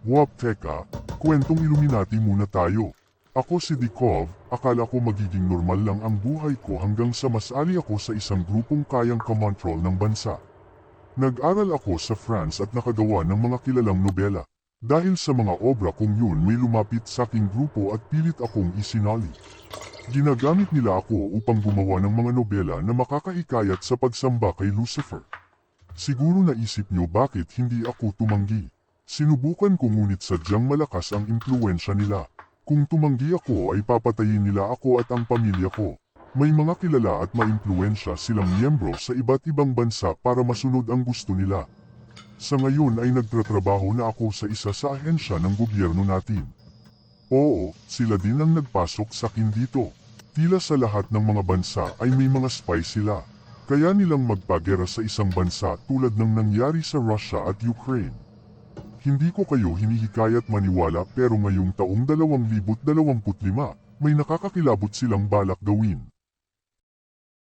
Wap teka, kwentong Illuminati muna tayo. Ako si Dikov, akala ko magiging normal lang ang buhay ko hanggang sa masali ako sa isang grupong kayang kamontrol ng bansa. Nag-aral ako sa France at nakagawa ng mga kilalang nobela. Dahil sa mga obra kong yun may lumapit sa aking grupo at pilit akong isinali. Ginagamit nila ako upang gumawa ng mga nobela na makakahikayat sa pagsamba kay Lucifer. Siguro naisip nyo bakit hindi ako tumanggi. Sinubukan ko ngunit sadyang malakas ang impluwensya nila. Kung tumanggi ako ay papatayin nila ako at ang pamilya ko. May mga kilala at maimpluwensya silang miyembro sa iba't ibang bansa para masunod ang gusto nila. Sa ngayon ay nagtatrabaho na ako sa isa sa ahensya ng gobyerno natin. Oo, sila din ang nagpasok sa akin dito. Tila sa lahat ng mga bansa ay may mga spy sila. Kaya nilang magpagera sa isang bansa tulad ng nangyari sa Russia at Ukraine. Hindi ko kayo hinihikayat maniwala pero ngayong taong 2025, may nakakakilabot silang balak gawin.